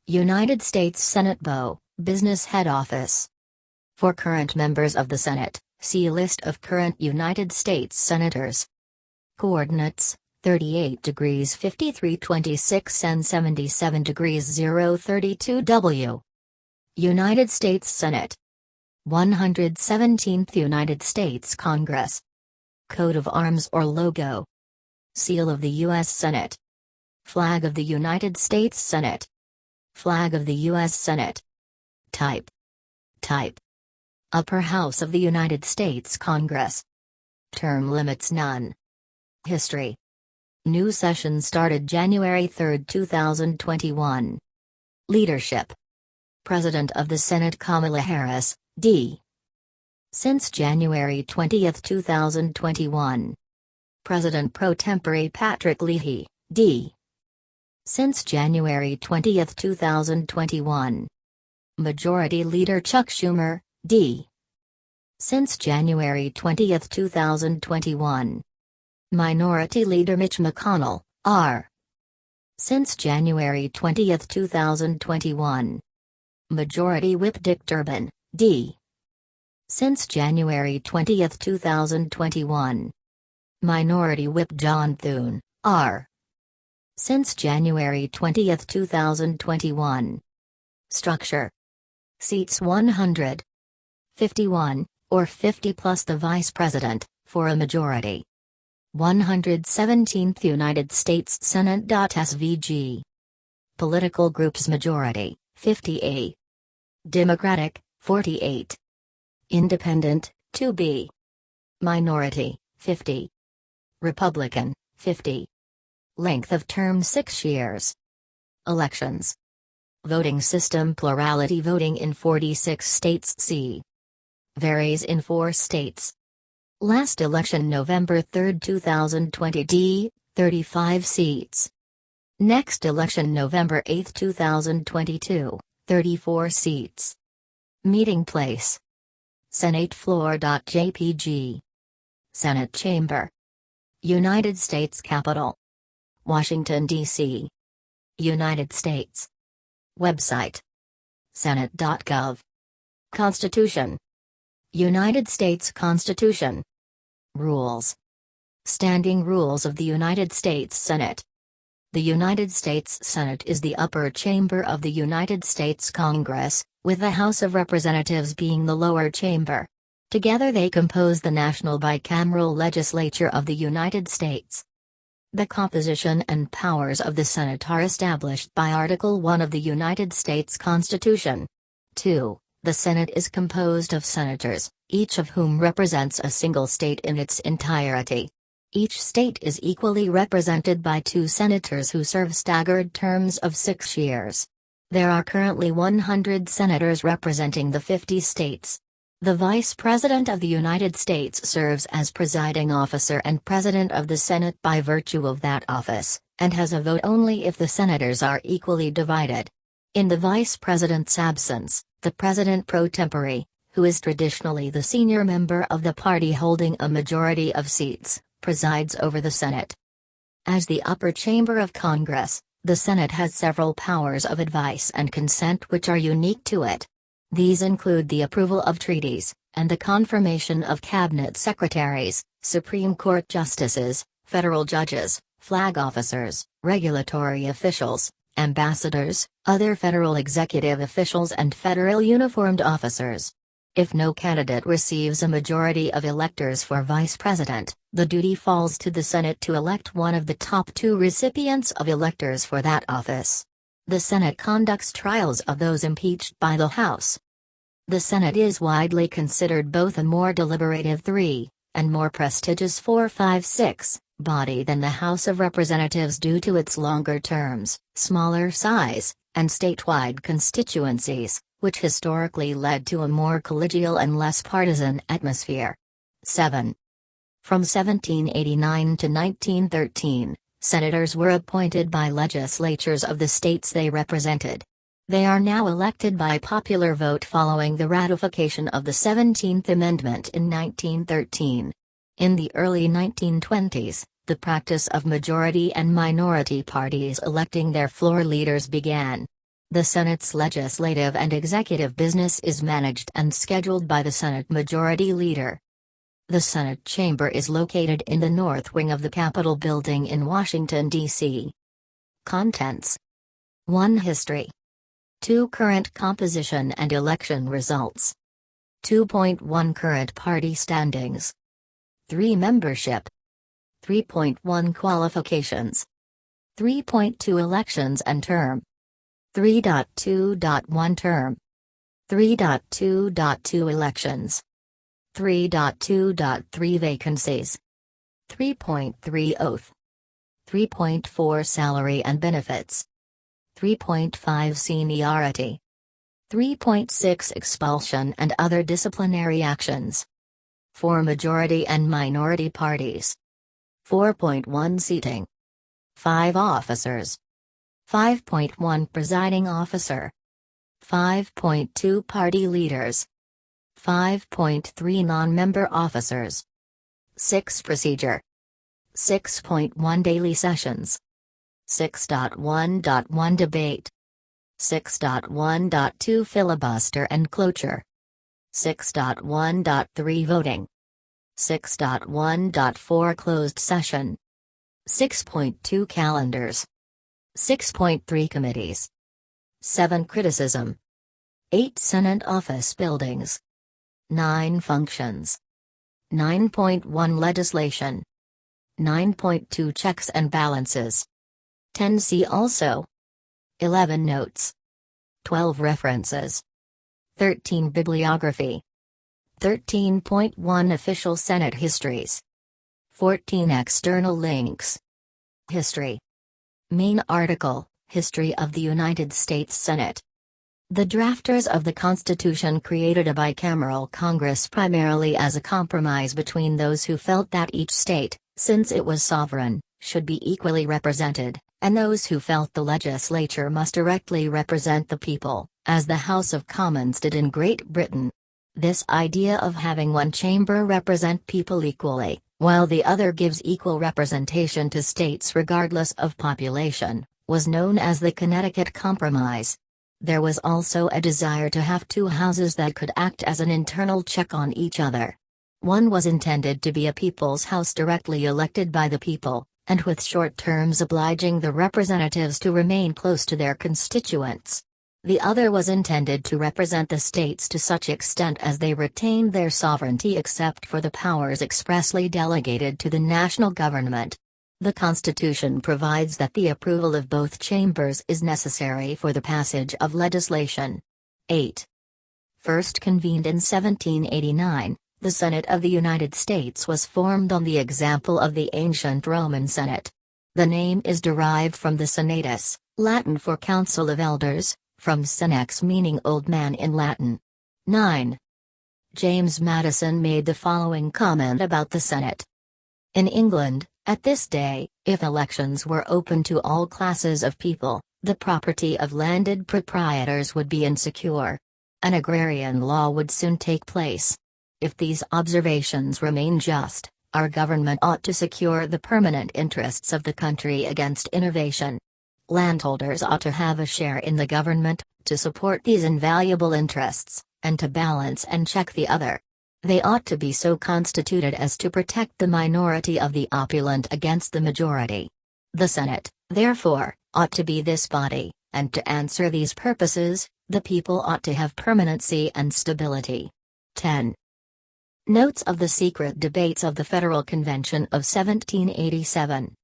United States Senate Business Head Office. For current members of the Senate, see List of current United States Senators. Coordinates: 38 degrees 5326 and 77 degrees 032 W. United States Senate. 117th United States Congress. Coat of Arms or Logo. Seal of the U.S. Senate. Flag of the United States Senate. Flag of the U.S. Senate. Type. Upper House of the United States Congress. Term limits none. History. New session started January 3, 2021. Leadership. President of the Senate Kamala Harris, D. Since January 20, 2021. President pro tempore Patrick Leahy, D. Since January 20, 2021. Majority Leader Chuck Schumer, D. Since January 20, 2021. Minority Leader Mitch McConnell, R. Since January 20, 2021. Majority Whip Dick Durbin, D. Since January 20, 2021. Minority Whip John Thune, R. Since January 20, 2021. Structure. Seats 100. 51, or 50 plus the Vice President, for a majority. 117th United States Senate. SVG. Political groups majority, 50A. Democratic, 48. Independent, 2B. Minority, 50. Republican, 50. Length of term 6 years. Elections. Voting system plurality voting in 46 states. C. Varies in 4 states. Last election November 3, 2020. D. 35 seats. Next election November 8, 2022. 34 seats. Meeting place. Senate floor. JPG. Senate Chamber. United States Capitol. Washington, D.C. United States. Website. Senate.gov. Constitution. United States Constitution. Rules. Standing Rules of the United States Senate. The United States Senate is the upper chamber of the United States Congress, with the House of Representatives being the lower chamber. Together they compose the national bicameral legislature of the United States. The composition and powers of the Senate are established by Article 1 of the United States Constitution. 2. The Senate is composed of senators, each of whom represents a single state in its entirety. Each state is equally represented by 2 senators who serve staggered terms of 6 years. There are currently 100 senators representing the 50 states. The Vice President of the United States serves as presiding officer and President of the Senate by virtue of that office, and has a vote only if the senators are equally divided. In the Vice President's absence, the President pro tempore, who is traditionally the senior member of the party holding a majority of seats, presides over the Senate. As the upper chamber of Congress, the Senate has several powers of advice and consent which are unique to it. These include the approval of treaties, and the confirmation of cabinet secretaries, Supreme Court justices, federal judges, flag officers, regulatory officials, ambassadors, other federal executive officials and federal uniformed officers. If no candidate receives a majority of electors for vice president, the duty falls to the Senate to elect one of the top 2 recipients of electors for that office. The Senate conducts trials of those impeached by the House. The Senate is widely considered both a more deliberative 3, and more prestigious 4-5-6, body than the House of Representatives due to its longer terms, smaller size, and statewide constituencies, which historically led to a more collegial and less partisan atmosphere. 7. From 1789 to 1913, senators were appointed by legislatures of the states they represented. They are now elected by popular vote following the ratification of the 17th Amendment in 1913. In the early 1920s, the practice of majority and minority parties electing their floor leaders began. The Senate's legislative and executive business is managed and scheduled by the Senate Majority Leader. The Senate chamber is located in the north wing of the Capitol building in Washington, D.C. Contents: 1. History. 2. Current composition and election results. 2.1 Current party standings. 3. Membership. 3.1 Qualifications. 3.2 Elections and term. 3.2.1 Term. 3.2.2 Elections. 3.2.3 Vacancies. 3.3 Oath. 3.4 Salary and benefits. 3.5 Seniority. 3.6 Expulsion and other disciplinary actions. 4 Majority and minority parties. 4.1 Seating. 5 Officers. 5.1 Presiding officer. 5.2 Party leaders. 5.3 Non-member officers. 6 Procedure. 6.1 Daily sessions. 6.1.1 Debate. 6.1.2 Filibuster and cloture. 6.1.3 Voting. 6.1.4 Closed session. 6.2 Calendars. 6.3 Committees. 7 Criticism. 8 Senate office buildings. 9 Functions. 9.1 Legislation. 9.2 Checks and balances. 10 See also. 11 Notes. 12 References. 13 Bibliography. 13.1 Official Senate Histories. 14 External links. History. Main article, History of the United States Senate. The drafters of the Constitution created a bicameral Congress primarily as a compromise between those who felt that each state, since it was sovereign, should be equally represented, and those who felt the legislature must directly represent the people, as the House of Commons did in Great Britain. This idea of having one chamber represent people equally, while the other gives equal representation to states regardless of population, was known as the Connecticut Compromise. There was also a desire to have two houses that could act as an internal check on each other. One was intended to be a people's house directly elected by the people, and with short terms obliging the representatives to remain close to their constituents. The other was intended to represent the states to such extent as they retained their sovereignty except for the powers expressly delegated to the national government. The Constitution provides that the approval of both chambers is necessary for the passage of legislation. 8. First convened in 1789, the Senate of the United States was formed on the example of the ancient Roman Senate. The name is derived from the Senatus, Latin for Council of Elders, from senex meaning old man in Latin. 9. James Madison made the following comment about the Senate. In England, at this day, if elections were open to all classes of people, the property of landed proprietors would be insecure. An agrarian law would soon take place. If these observations remain just, our government ought to secure the permanent interests of the country against innovation. Landholders ought to have a share in the government, to support these invaluable interests, and to balance and check the other. They ought to be so constituted as to protect the minority of the opulent against the majority. The Senate, therefore, ought to be this body, and to answer these purposes, the people ought to have permanency and stability. 10. Notes of the secret debates of the Federal Convention of 1787.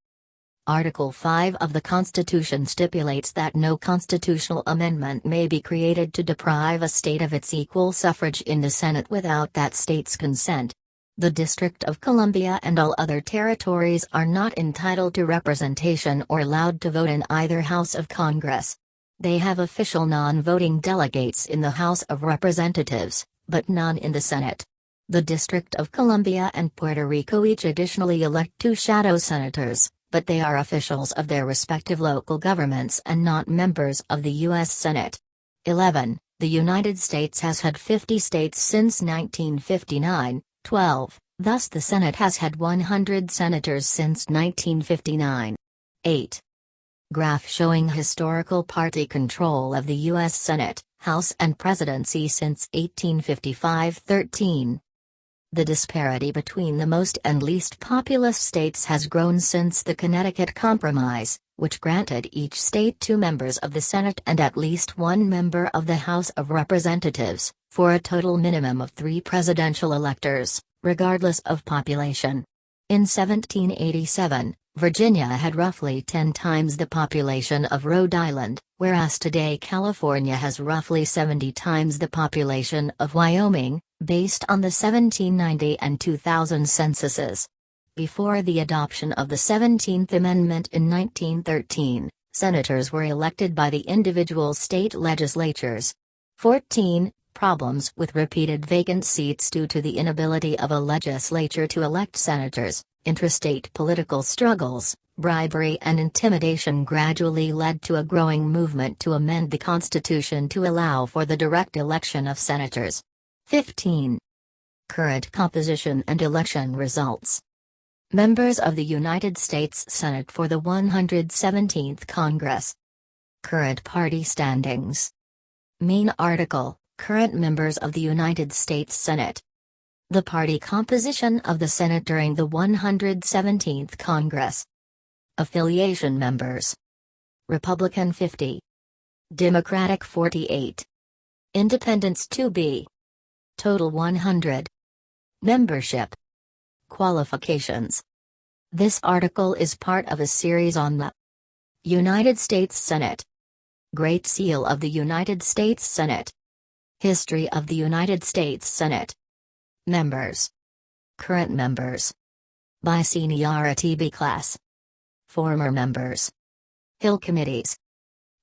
Article 5 of the Constitution stipulates that no constitutional amendment may be created to deprive a state of its equal suffrage in the Senate without that state's consent. The District of Columbia and all other territories are not entitled to representation or allowed to vote in either House of Congress. They have official non-voting delegates in the House of Representatives, but none in the Senate. The District of Columbia and Puerto Rico each additionally elect 2 shadow senators, but they are officials of their respective local governments and not members of the U.S. Senate. 11. The United States has had 50 states since 1959. 12. Thus the Senate has had 100 senators since 1959. 8. Graph showing historical party control of the U.S. Senate, House and Presidency since 1855-13. The disparity between the most and least populous states has grown since the Connecticut Compromise, which granted each state 2 members of the Senate and at least 1 member of the House of Representatives, for a total minimum of 3 presidential electors, regardless of population. In 1787, Virginia had roughly 10 times the population of Rhode Island, whereas today California has roughly 70 times the population of Wyoming, based on the 1790 and 2000 censuses. Before the adoption of the 17th Amendment in 1913, senators were elected by the individual state legislatures. 14. Problems with repeated vacant seats due to the inability of a legislature to elect senators. Intrastate political struggles, bribery and intimidation gradually led to a growing movement to amend the Constitution to allow for the direct election of senators. 15. Current composition and election results. Members of the United States Senate for the 117th Congress. Current party standings. Main article, Current members of the United States Senate. The party composition of the Senate during the 117th Congress. Affiliation members. Republican 50. Democratic 48. Independents 2B. Total 100. Membership. Qualifications. This article is part of a series on the United States Senate. Great Seal of the United States Senate. History of the United States Senate. Members. Current members. By seniority B class. Former members. Hill committees.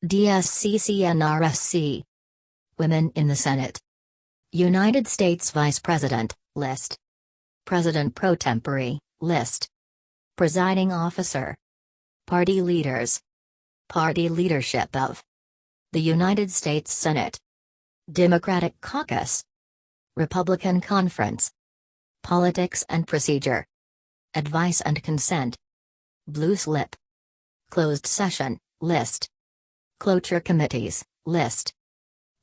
DSCCNRSC. Women in the Senate. United States Vice President, list. President pro tempore, list. Presiding officer. Party leaders. Party leadership of the United States Senate. Democratic Caucus. Republican Conference. Politics and Procedure. Advice and Consent. Blue Slip. Closed Session, list. Cloture Committees, list.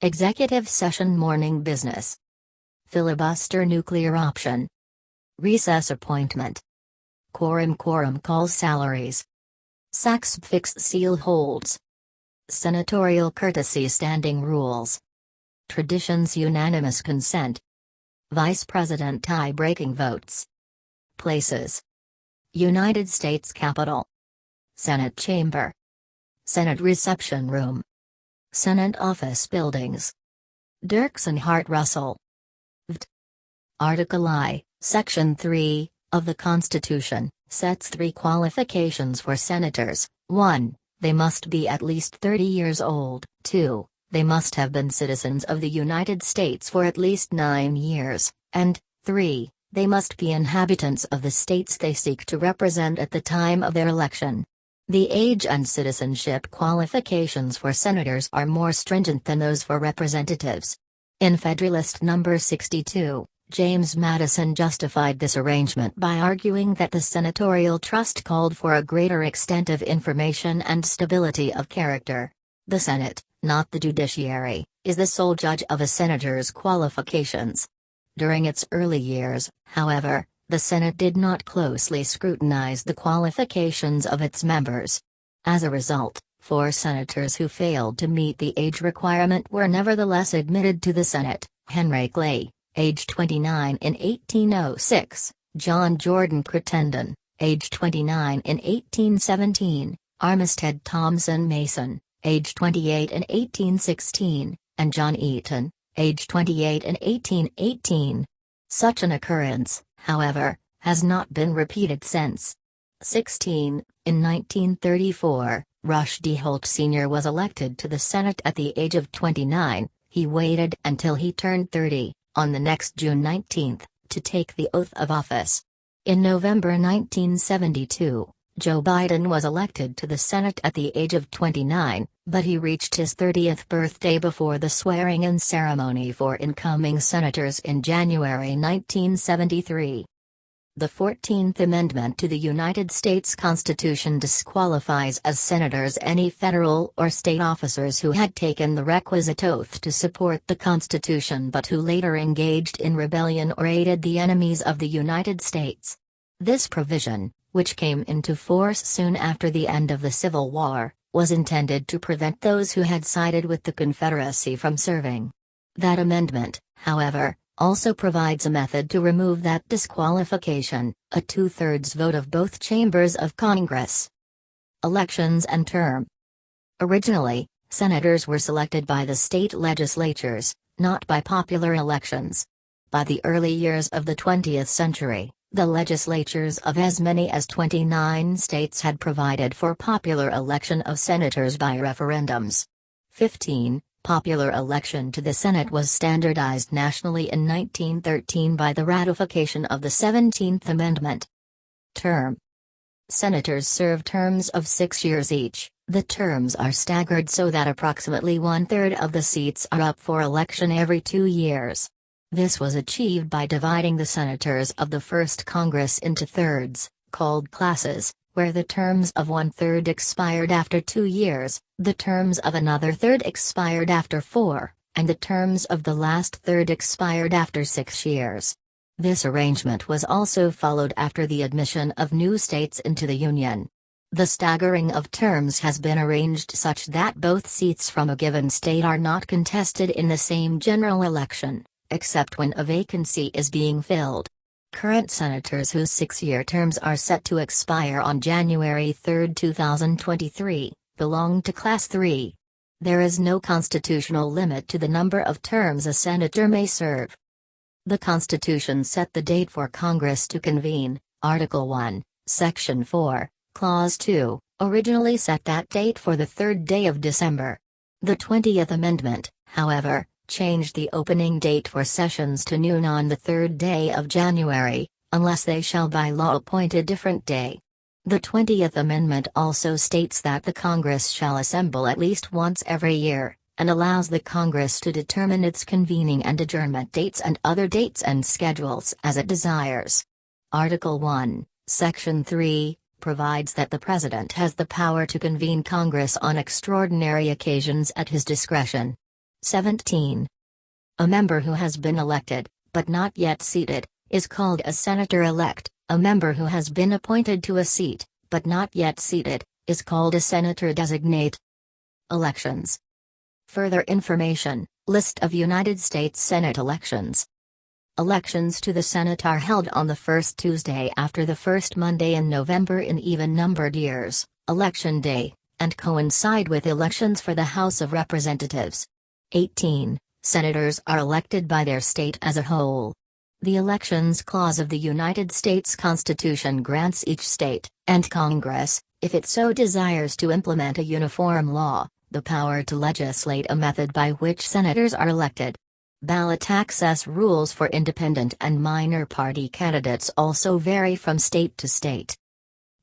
Executive Session Morning Business. Filibuster Nuclear Option. Recess Appointment. Quorum Calls Salaries. Sachs Fixed Seal Holds. Senatorial Courtesy Standing Rules. Traditions Unanimous Consent. Vice President Tie-Breaking Votes. Places. United States Capitol. Senate Chamber. Senate Reception Room. Senate Office Buildings. Dirksen and Hart Russell. VT. Article I, Section 3, of the Constitution, sets 3 qualifications for senators. 1. They must be at least 30 years old. 2. They must have been citizens of the United States for at least 9 years, and 3. They must be inhabitants of the states they seek to represent at the time of their election. The age and citizenship qualifications for senators are more stringent than those for representatives. In Federalist No. 62, James Madison justified this arrangement by arguing that the senatorial trust called for a greater extent of information and stability of character. The Senate, not the judiciary, is the sole judge of a senator's qualifications. During its early years, however, the Senate did not closely scrutinize the qualifications of its members. As a result, 4 senators who failed to meet the age requirement were nevertheless admitted to the Senate: Henry Clay, age 29 in 1806, John Jordan Crittenden, age 29 in 1817, Armistead Thompson Mason, age 28 in 1816, and John Eaton, age 28 in 1818. Such an occurrence, however, has not been repeated since. 16. In 1934, Rushdie Holt Sr. was elected to the Senate at the age of 29. He waited until he turned 30, on the next June 19, to take the oath of office. In November 1972, Joe Biden was elected to the Senate at the age of 29, but he reached his 30th birthday before the swearing-in ceremony for incoming senators in January 1973. The 14th Amendment to the United States Constitution disqualifies as senators any federal or state officers who had taken the requisite oath to support the Constitution but who later engaged in rebellion or aided the enemies of the United States. This provision, which came into force soon after the end of the Civil War, was intended to prevent those who had sided with the Confederacy from serving. That amendment, however, also provides a method to remove that disqualification: a two-thirds vote of both chambers of Congress. Elections and term. Originally, senators were selected by the state legislatures, not by popular elections. By the early years of the 20th century, the legislatures of as many as 29 states had provided for popular election of senators by referendums. 15. Popular election to the Senate was standardized nationally in 1913 by the ratification of the 17th Amendment. Term. Senators serve terms of 6 years each. The terms are staggered so that approximately one-third of the seats are up for election every 2 years. This was achieved by dividing the senators of the first Congress into thirds, called classes, where the terms of one-third expired after 2 years, the terms of another third expired after 4, and the terms of the last third expired after 6 years. This arrangement was also followed after the admission of new states into the Union. The staggering of terms has been arranged such that both seats from a given state are not contested in the same general election, except when a vacancy is being filled. Current senators whose 6-year terms are set to expire on January 3, 2023, belong to Class 3. There is no constitutional limit to the number of terms a senator may serve. The Constitution set the date for Congress to convene. Article 1, Section 4, Clause 2, originally set that date for the 3rd day of December. The 20th Amendment, however, changed the opening date for sessions to noon on the 3rd day of January, unless they shall by law appoint a different day. The 20th Amendment also states that the Congress shall assemble at least once every year, and allows the Congress to determine its convening and adjournment dates and other dates and schedules as it desires. Article 1, Section 3, provides that the President has the power to convene Congress on extraordinary occasions at his discretion. 17. A member who has been elected, but not yet seated, is called a senator-elect. A member who has been appointed to a seat, but not yet seated, is called a senator-designate. Elections. Further information: List of United States Senate elections. Elections to the Senate are held on the first Tuesday after the first Monday in November in even-numbered years, Election Day, and coincide with elections for the House of Representatives. 18. Senators are elected by their state as a whole. The Elections Clause of the United States Constitution grants each state, and Congress, if it so desires to implement a uniform law, the power to legislate a method by which senators are elected. Ballot access rules for independent and minor party candidates also vary from state to state.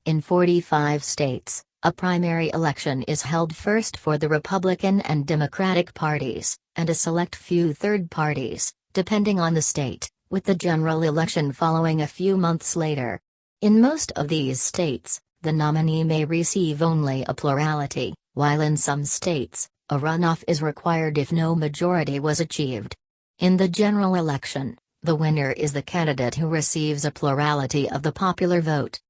In 45 states, a primary election is held first for the Republican and Democratic parties, and a select few third parties, depending on the state, with the general election following a few months later. In most of these states, the nominee may receive only a plurality, while in some states, a runoff is required if no majority was achieved. In the general election, the winner is the candidate who receives a plurality of the popular vote.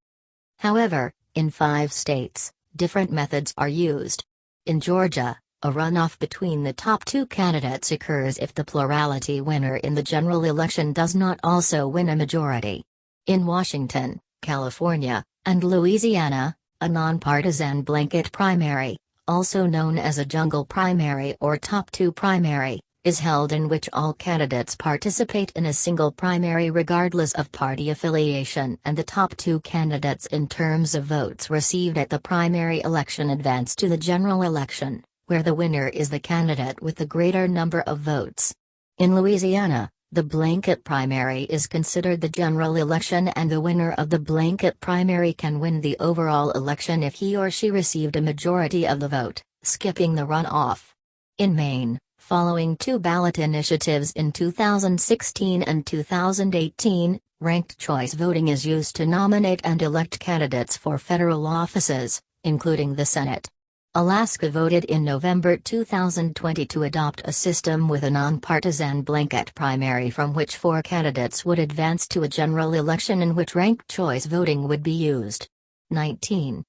However, in 5 states, different methods are used. In Georgia, a runoff between the top 2 candidates occurs if the plurality winner in the general election does not also win a majority. In Washington, California, and Louisiana, a nonpartisan blanket primary, also known as a jungle primary or top 2 primary, is held in which all candidates participate in a single primary regardless of party affiliation, and the top 2 candidates in terms of votes received at the primary election advance to the general election, where the winner is the candidate with the greater number of votes. In Louisiana, the blanket primary is considered the general election, and the winner of the blanket primary can win the overall election if he or she received a majority of the vote, skipping the runoff. In Maine, Following two ballot initiatives in 2016 and 2018, ranked choice voting is used to nominate and elect candidates for federal offices, including the Senate. Alaska voted in November 2020 to adopt a system with a nonpartisan blanket primary from which 4 candidates would advance to a general election in which ranked choice voting would be used. 19.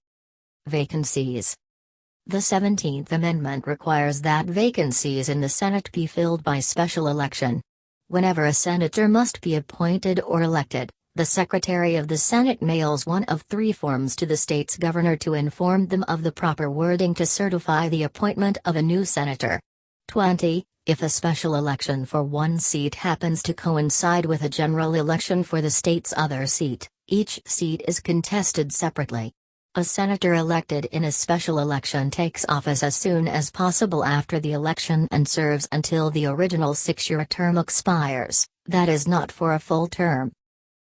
Vacancies. The 17th Amendment requires that vacancies in the Senate be filled by special election. Whenever a senator must be appointed or elected, the Secretary of the Senate mails one of 3 forms to the state's governor to inform them of the proper wording to certify the appointment of a new senator. 20. If a special election for one seat happens to coincide with a general election for the state's other seat, each seat is contested separately. A senator elected in a special election takes office as soon as possible after the election and serves until the original 6-year term expires, that is not for a full term.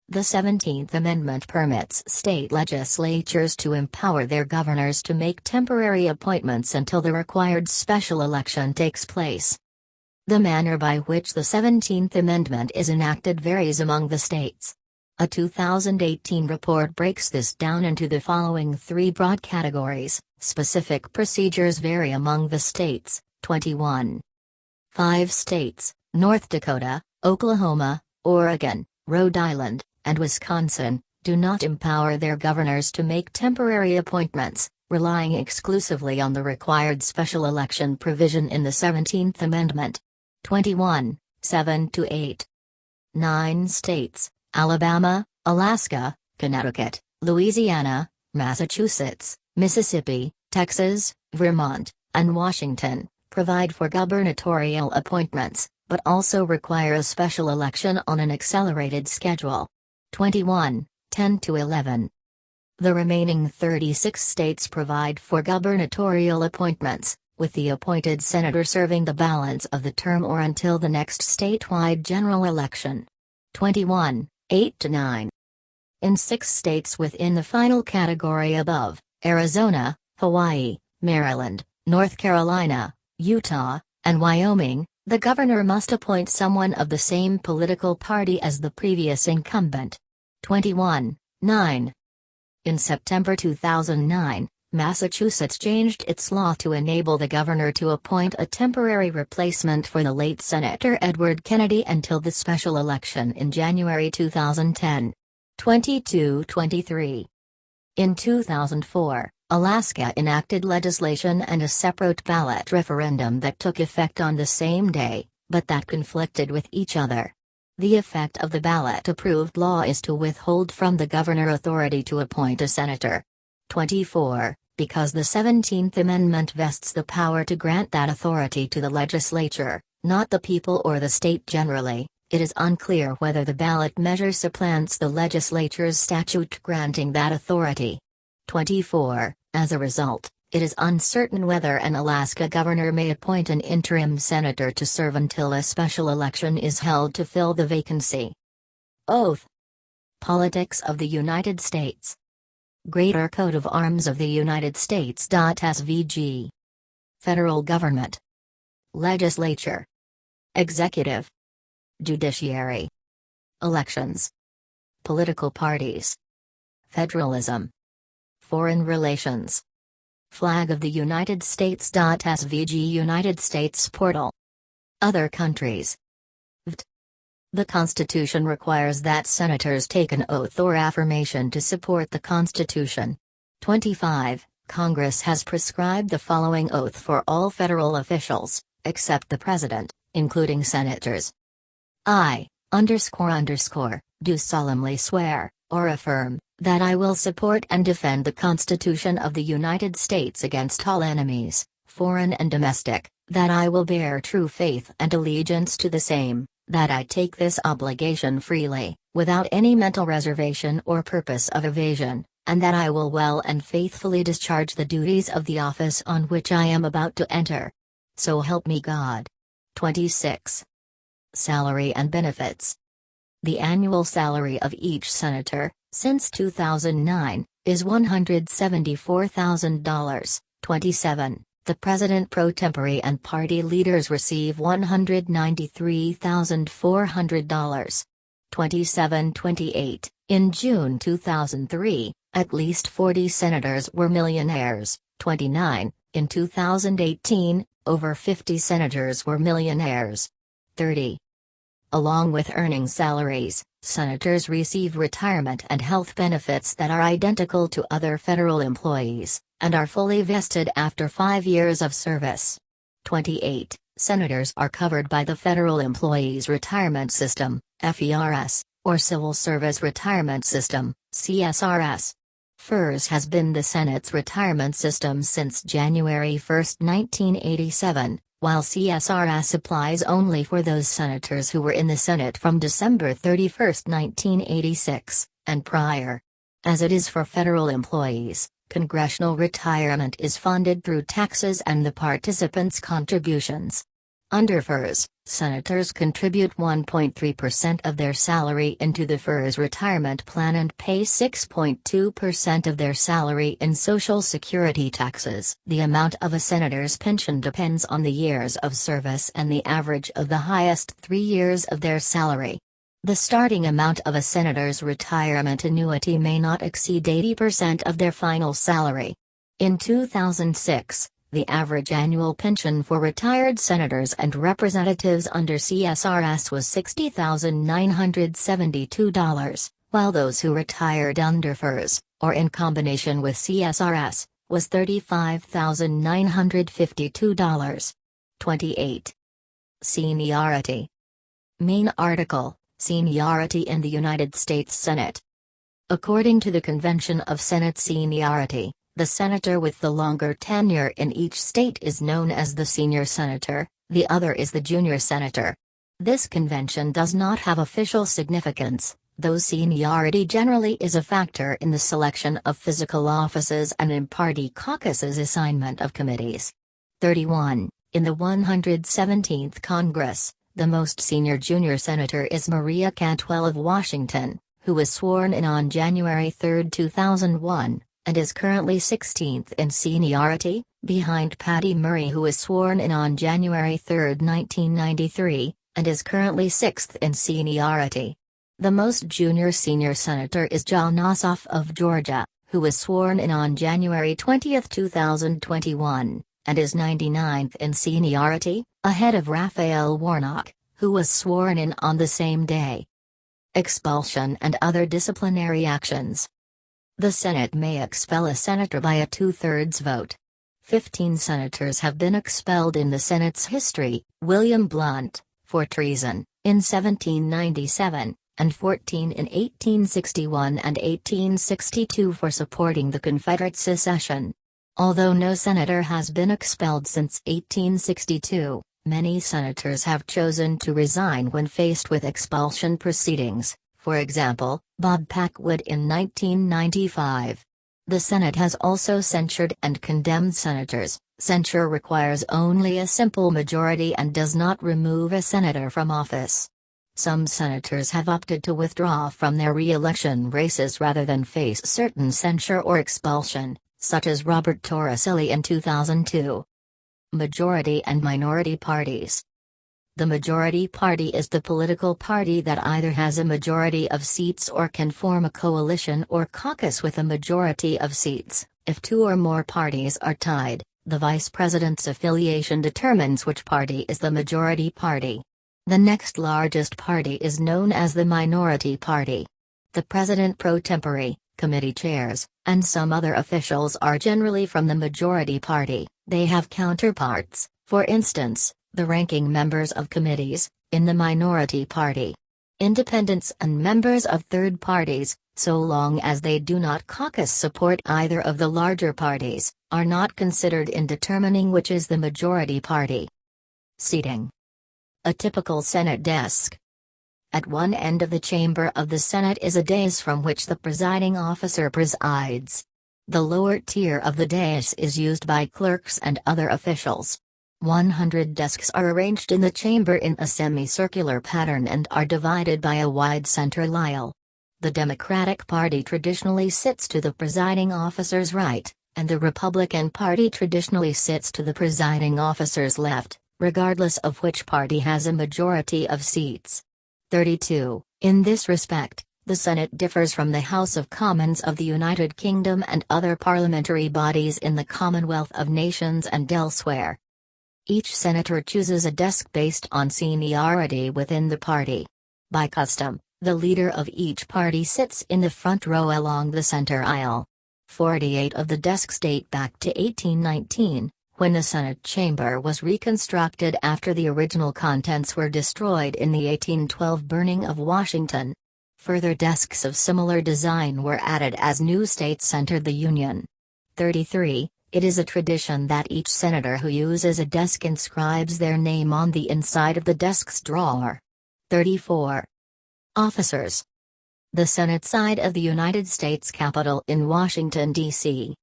The 17th Amendment permits state legislatures to empower their governors to make temporary appointments until the required special election takes place. The manner by which the 17th Amendment is enacted varies among the states. A 2018 report breaks this down into the following 3 broad categories. Specific procedures vary among the states. 21. 5 states, North Dakota, Oklahoma, Oregon, Rhode Island, and Wisconsin, do not empower their governors to make temporary appointments, relying exclusively on the required special election provision in the 17th Amendment. 21, 7-8. 9 states, Alabama, Alaska, Connecticut, Louisiana, Massachusetts, Mississippi, Texas, Vermont, and Washington, provide for gubernatorial appointments, but also require a special election on an accelerated schedule. 21, 10-11. The remaining 36 states provide for gubernatorial appointments, with the appointed senator serving the balance of the term or until the next statewide general election. 21, 8-9. In 6 states within the final category above, Arizona, Hawaii, Maryland, North Carolina, Utah, and Wyoming, the governor must appoint someone of the same political party as the previous incumbent. 21, 9. In September 2009, Massachusetts changed its law to enable the governor to appoint a temporary replacement for the late Senator Edward Kennedy until the special election in January 2010. 22-23. In 2004, Alaska enacted legislation and a separate ballot referendum that took effect on the same day, but that conflicted with each other. The effect of the ballot-approved law is to withhold from the governor authority to appoint a senator. 24. Because the 17th Amendment vests the power to grant that authority to the legislature, not the people or the state generally, it is unclear whether the ballot measure supplants the legislature's statute granting that authority. 24. As a result, it is uncertain whether an Alaska governor may appoint an interim senator to serve until a special election is held to fill the vacancy. Oath. Politics of the United States. Greater Coat of Arms of the United States. SVG. Federal Government. Legislature. Executive. Judiciary. Elections. Political parties. Federalism. Foreign relations. Flag of the United States. SVG United States Portal. Other countries. VT. The Constitution requires that senators take an oath or affirmation to support the Constitution. 25. Congress has prescribed the following oath for all federal officials, except the President, including senators. I, do solemnly swear, or affirm, that I will support and defend the Constitution of the United States against all enemies, foreign and domestic, that I will bear true faith and allegiance to the same, that I take this obligation freely, without any mental reservation or purpose of evasion, and that I will well and faithfully discharge the duties of the office on which I am about to enter. So help me God. 26. Salary and benefits. The annual salary of each senator, since 2009, is $174,000. 27. The president pro tempore and party leaders receive $193,400. 27-28. In June 2003, at least 40 senators were millionaires. 29. In 2018, over 50 senators were millionaires. 30. Along with earning salaries, senators receive retirement and health benefits that are identical to other federal employees, and are fully vested after 5 years of service. 28. Senators are covered by the Federal Employees Retirement System, FERS, or Civil Service Retirement System, CSRS. FERS has been the Senate's retirement system since January 1, 1987, while CSRS applies only for those senators who were in the Senate from December 31, 1986, and prior. As it is for federal employees, congressional retirement is funded through taxes and the participants' contributions. Under FERS, senators contribute 1.3% of their salary into the FERS retirement plan and pay 6.2% of their salary in Social Security taxes. The amount of a senator's pension depends on the years of service and the average of the highest 3 years of their salary. The starting amount of a senator's retirement annuity may not exceed 80% of their final salary. In 2006, the average annual pension for retired senators and representatives under CSRS was $60,972, while those who retired under FERS, or in combination with CSRS, was $35,952. 28. Seniority. Main article: Seniority in the United States Senate. According to the Convention of Senate Seniority, the senator with the longer tenure in each state is known as the senior senator, the other is the junior senator. This convention does not have official significance, though seniority generally is a factor in the selection of physical offices and in party caucuses' assignment of committees. 31. In the 117th Congress, the most senior junior senator is Maria Cantwell of Washington, who was sworn in on January 3, 2001. And is currently 16th in seniority, behind Patty Murray, who was sworn in on January 3, 1993, and is currently 6th in seniority. The most junior senior senator is Jon Ossoff of Georgia, who was sworn in on January 20, 2021, and is 99th in seniority, ahead of Raphael Warnock, who was sworn in on the same day. Expulsion and other disciplinary actions. The Senate may expel a senator by a 2/3 vote. 15 senators have been expelled in the Senate's history: William Blount, for treason, in 1797, and 14 in 1861 and 1862 for supporting the Confederate secession. Although no senator has been expelled since 1862, many senators have chosen to resign when faced with expulsion proceedings. For example, Bob Packwood in 1995. The Senate has also censured and condemned senators. Censure requires only a simple majority and does not remove a senator from office. Some senators have opted to withdraw from their re-election races rather than face certain censure or expulsion, such as Robert Torricelli in 2002. Majority and minority parties. The majority party is the political party that either has a majority of seats or can form a coalition or caucus with a majority of seats. If two or more parties are tied, the vice president's affiliation determines which party is the majority party. The next largest party is known as the minority party. The president pro tempore, committee chairs, and some other officials are generally from the majority party. They have counterparts, for instance, the ranking members of committees, in the minority party. Independents and members of third parties, so long as they do not caucus support either of the larger parties, are not considered in determining which is the majority party. Seating. A typical Senate desk. At one end of the chamber of the Senate is a dais from which the presiding officer presides. The lower tier of the dais is used by clerks and other officials. 100 desks are arranged in the chamber in a semicircular pattern and are divided by a wide center aisle. The Democratic Party traditionally sits to the presiding officer's right, and the Republican Party traditionally sits to the presiding officer's left, regardless of which party has a majority of seats. 32. In this respect, the Senate differs from the House of Commons of the United Kingdom and other parliamentary bodies in the Commonwealth of Nations and elsewhere. Each senator chooses a desk based on seniority within the party. By custom, the leader of each party sits in the front row along the center aisle. 48 of the desks date back to 1819, when the Senate chamber was reconstructed after the original contents were destroyed in the 1812 burning of Washington. Further desks of similar design were added as new states entered the Union. 33. It is a tradition that each senator who uses a desk inscribes their name on the inside of the desk's drawer. 34. Officers. The Senate side of the United States Capitol in Washington, D.C.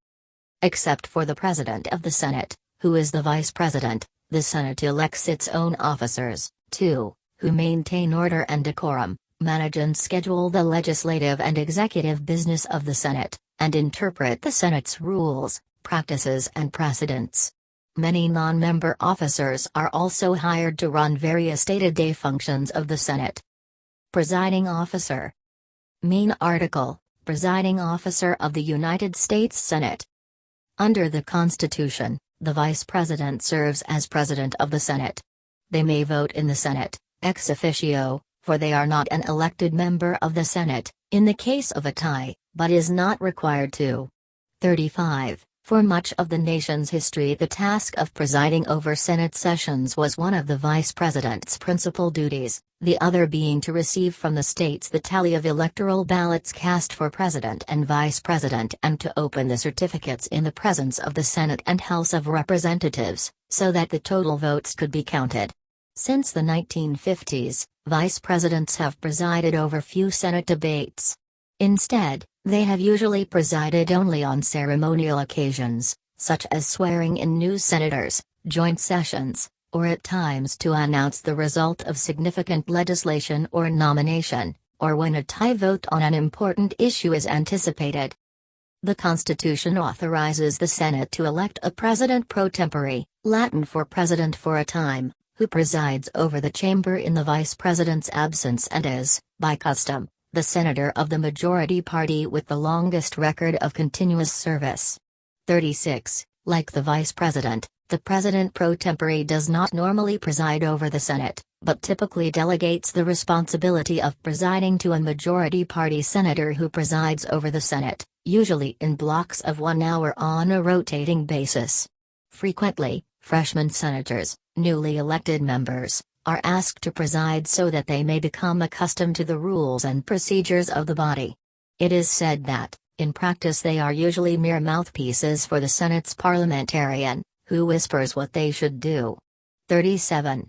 Except for the President of the Senate, who is the Vice President, the Senate elects its own officers, too, who maintain order and decorum, manage and schedule the legislative and executive business of the Senate, and interpret the Senate's rules, practices and precedents. Many non-member officers are also hired to run various day-to-day functions of the Senate. Presiding Officer. Main article, Presiding Officer of the United States Senate. Under the Constitution, the Vice President serves as President of the Senate. They may vote in the Senate, ex officio, for they are not an elected member of the Senate, in the case of a tie, but is not required to. 35. For much of the nation's history, the task of presiding over Senate sessions was one of the Vice President's principal duties, the other being to receive from the states the tally of electoral ballots cast for President and Vice President and to open the certificates in the presence of the Senate and House of Representatives, so that the total votes could be counted. Since the 1950s, Vice Presidents have presided over few Senate debates. Instead, they have usually presided only on ceremonial occasions, such as swearing in new senators, joint sessions, or at times to announce the result of significant legislation or nomination, or when a tie vote on an important issue is anticipated. The Constitution authorizes the Senate to elect a president pro tempore, Latin for president for a time, who presides over the chamber in the vice president's absence and is, by custom, the senator of the majority party with the longest record of continuous service. 36. Like the vice president, the president pro tempore does not normally preside over the Senate, but typically delegates the responsibility of presiding to a majority party senator who presides over the Senate, usually in blocks of 1 hour on a rotating basis. Frequently, freshman senators, newly elected members, are asked to preside so that they may become accustomed to the rules and procedures of the body. It is said that, in practice, they are usually mere mouthpieces for the Senate's parliamentarian, who whispers what they should do. 37.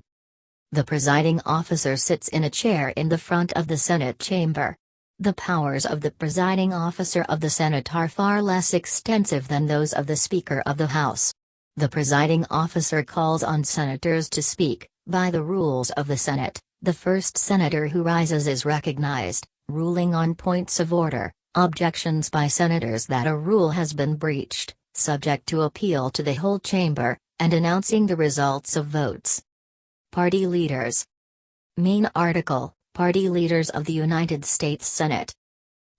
The presiding officer sits in a chair in the front of the Senate chamber. The powers of the presiding officer of the Senate are far less extensive than those of the Speaker of the House. The presiding officer calls on senators to speak. By the rules of the Senate, the first senator who rises is recognized, ruling on points of order, objections by senators that a rule has been breached, subject to appeal to the whole chamber, and announcing the results of votes. Party leaders. Main article, Party leaders of the United States Senate.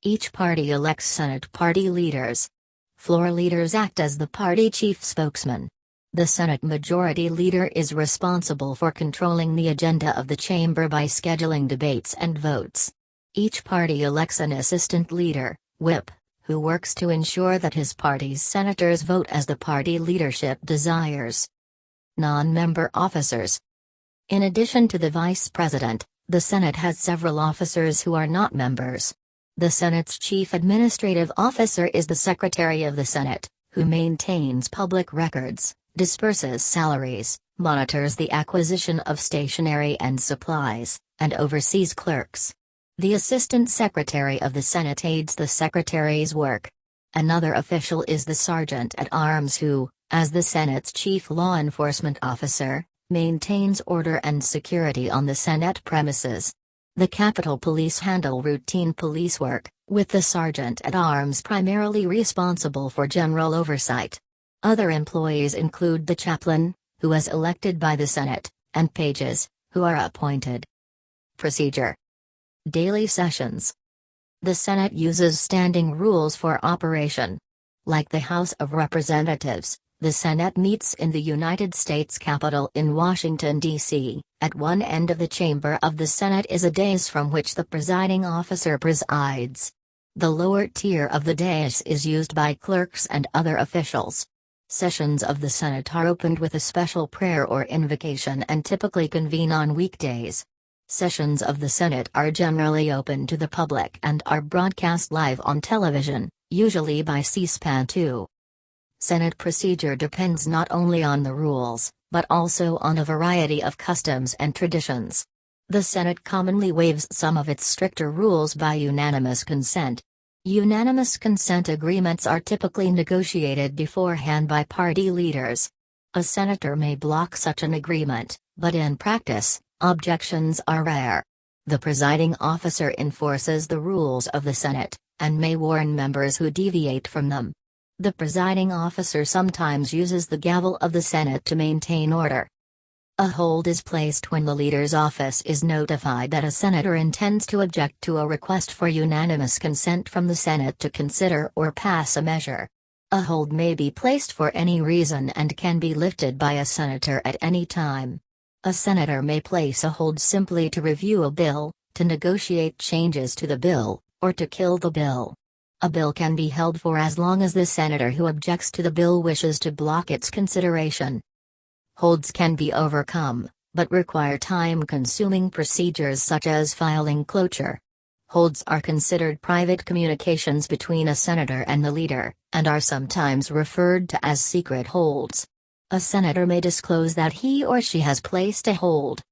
Each party elects Senate party leaders. Floor leaders act as the party chief spokesman. The Senate Majority Leader is responsible for controlling the agenda of the chamber by scheduling debates and votes. Each party elects an assistant leader, whip, who works to ensure that his party's senators vote as the party leadership desires. Non-member officers. In addition to the Vice President, the Senate has several officers who are not members. The Senate's chief administrative officer is the Secretary of the Senate, who maintains public records, disperses salaries, monitors the acquisition of stationery and supplies, and oversees clerks. The Assistant Secretary of the Senate aids the Secretary's work. Another official is the Sergeant at Arms who, as the Senate's chief law enforcement officer, maintains order and security on the Senate premises. The Capitol Police handle routine police work, with the sergeant-at-arms primarily responsible for general oversight. Other employees include the chaplain, who is elected by the Senate, and pages, who are appointed. Procedure. Daily sessions. The Senate uses standing rules for operation. Like the House of Representatives, the Senate meets in the United States Capitol in Washington, D.C. At one end of the chamber of the Senate is a dais from which the presiding officer presides. The lower tier of the dais is used by clerks and other officials. Sessions of the Senate are opened with a special prayer or invocation and typically convene on weekdays. Sessions of the Senate are generally open to the public and are broadcast live on television, usually by C-SPAN 2. Senate procedure depends not only on the rules, but also on a variety of customs and traditions. The Senate commonly waives some of its stricter rules by unanimous consent. Unanimous consent agreements are typically negotiated beforehand by party leaders. A senator may block such an agreement, but in practice, objections are rare. The presiding officer enforces the rules of the Senate, and may warn members who deviate from them. The presiding officer sometimes uses the gavel of the Senate to maintain order. A hold is placed when the leader's office is notified that a senator intends to object to a request for unanimous consent from the Senate to consider or pass a measure. A hold may be placed for any reason and can be lifted by a senator at any time. A senator may place a hold simply to review a bill, to negotiate changes to the bill, or to kill the bill. A bill can be held for as long as the senator who objects to the bill wishes to block its consideration. Holds can be overcome, but require time-consuming procedures such as filing cloture. Holds are considered private communications between a senator and the leader, and are sometimes referred to as secret holds. A senator may disclose that he or she has placed a hold.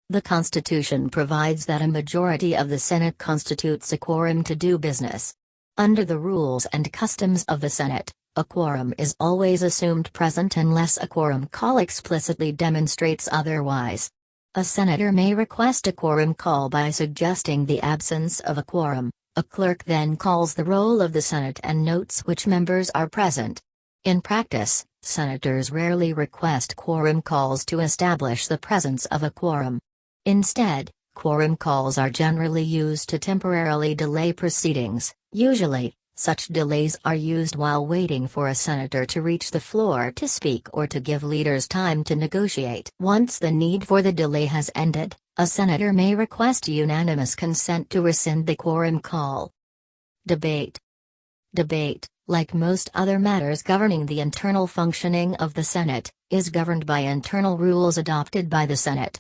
The Constitution provides that a majority of the Senate constitutes a quorum to do business. Under the rules and customs of the Senate, a quorum is always assumed present unless a quorum call explicitly demonstrates otherwise. A senator may request a quorum call by suggesting the absence of a quorum. A clerk then calls the roll of the Senate and notes which members are present. In practice, senators rarely request quorum calls to establish the presence of a quorum. Instead, quorum calls are generally used to temporarily delay proceedings. Usually, such delays are used while waiting for a senator to reach the floor to speak or to give leaders time to negotiate. Once the need for the delay has ended, a senator may request unanimous consent to rescind the quorum call. Debate. Debate, like most other matters governing the internal functioning of the Senate, is governed by internal rules adopted by the Senate.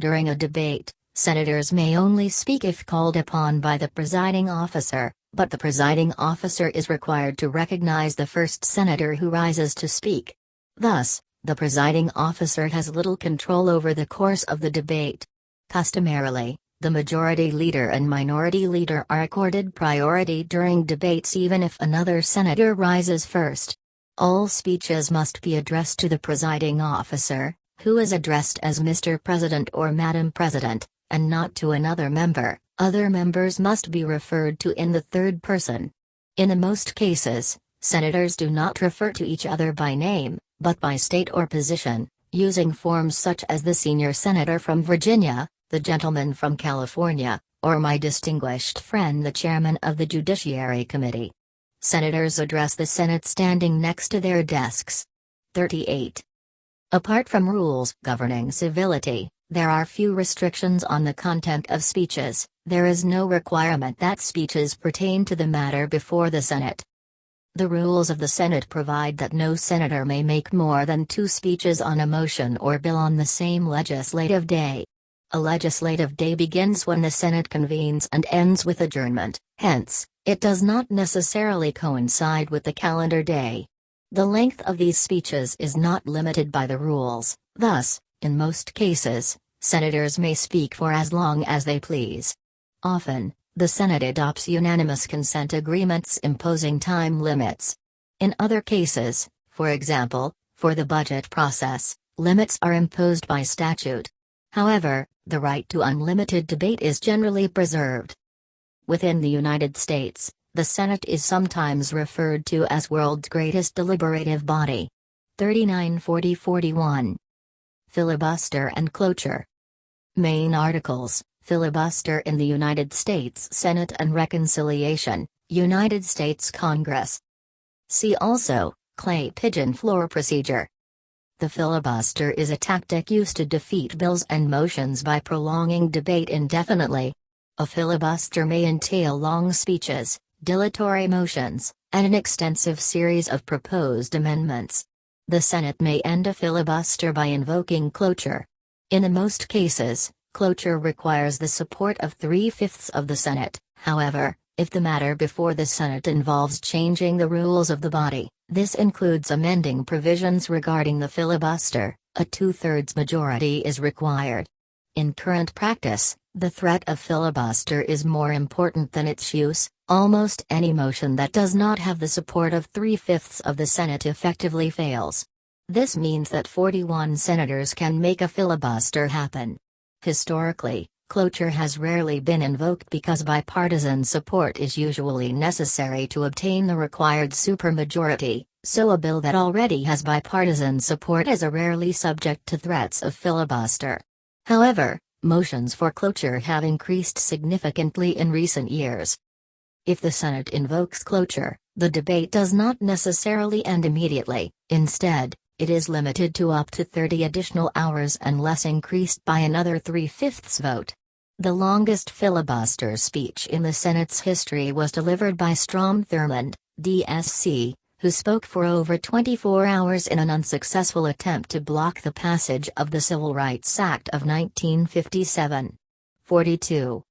During a debate, senators may only speak if called upon by the presiding officer, but the presiding officer is required to recognize the first senator who rises to speak. Thus, the presiding officer has little control over the course of the debate. Customarily, the majority leader and minority leader are accorded priority during debates even if another senator rises first. All speeches must be addressed to the presiding officer, who is addressed as Mr. President or Madam President, and not to another member. Other members must be referred to in the third person. In most cases, senators do not refer to each other by name, but by state or position, using forms such as the senior senator from Virginia, the gentleman from California, or my distinguished friend the chairman of the Judiciary Committee. Senators address the Senate standing next to their desks. 38. Apart from rules governing civility, there are few restrictions on the content of speeches. There is no requirement that speeches pertain to the matter before the Senate. The rules of the Senate provide that no senator may make more than 2 speeches on a motion or bill on the same legislative day. A legislative day begins when the Senate convenes and ends with adjournment, hence, it does not necessarily coincide with the calendar day. The length of these speeches is not limited by the rules, thus, in most cases, senators may speak for as long as they please. Often, the Senate adopts unanimous consent agreements imposing time limits. In other cases, for example, for the budget process, limits are imposed by statute. However, the right to unlimited debate is generally preserved. Within the United States, the Senate is sometimes referred to as world's greatest deliberative body. 3940-41. Filibuster and cloture. Main articles: Filibuster in the United States Senate and reconciliation, United States Congress. See also, clay pigeon floor procedure. The filibuster is a tactic used to defeat bills and motions by prolonging debate indefinitely. A filibuster may entail long speeches, dilatory motions, and an extensive series of proposed amendments. The Senate may end a filibuster by invoking cloture. In the most cases, cloture requires the support of 3/5 of the Senate. However, if the matter before the Senate involves changing the rules of the body, this includes amending provisions regarding the filibuster, a 2/3 majority is required. In current practice, the threat of filibuster is more important than its use. Almost any motion that does not have the support of 3/5 of the Senate effectively fails. This means that 41 senators can make a filibuster happen. Historically, cloture has rarely been invoked because bipartisan support is usually necessary to obtain the required supermajority, so a bill that already has bipartisan support is rarely subject to threats of filibuster. However, motions for cloture have increased significantly in recent years. If the Senate invokes cloture, the debate does not necessarily end immediately. Instead, it is limited to up to 30 additional hours unless increased by another 3/5 vote. The longest filibuster speech in the Senate's history was delivered by Strom Thurmond, DSC, who spoke for over 24 hours in an unsuccessful attempt to block the passage of the Civil Rights Act of 1957. 42.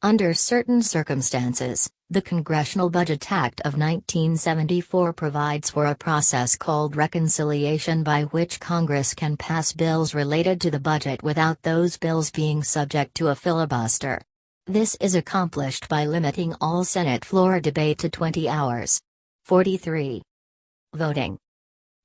Under certain circumstances, the Congressional Budget Act of 1974 provides for a process called reconciliation by which Congress can pass bills related to the budget without those bills being subject to a filibuster. This is accomplished by limiting all Senate floor debate to 20 hours. 43. Voting.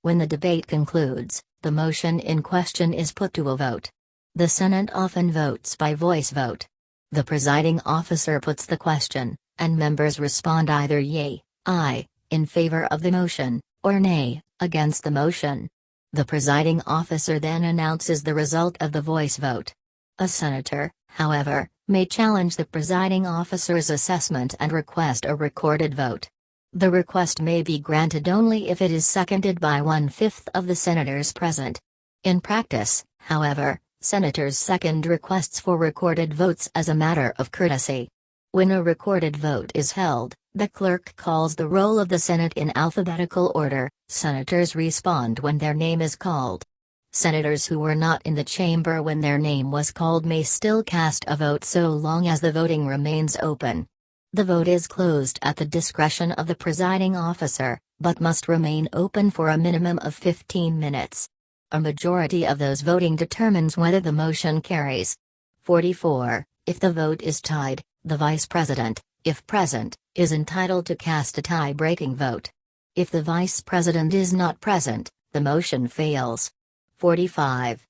When the debate concludes, the motion in question is put to a vote. The Senate often votes by voice vote. The presiding officer puts the question, and members respond either yea, aye, in favor of the motion, or nay, against the motion. The presiding officer then announces the result of the voice vote. A senator, however, may challenge the presiding officer's assessment and request a recorded vote. The request may be granted only if it is seconded by 1/5 of the senators present. In practice, however, senators second requests for recorded votes as a matter of courtesy. When a recorded vote is held, the clerk calls the roll of the Senate in alphabetical order. Senators respond when their name is called. Senators who were not in the chamber when their name was called may still cast a vote so long as the voting remains open. The vote is closed at the discretion of the presiding officer, but must remain open for a minimum of 15 minutes. A majority of those voting determines whether the motion carries. 44. If the vote is tied, the vice president, if present, is entitled to cast a tie-breaking vote. If the vice president is not present, the motion fails. 45.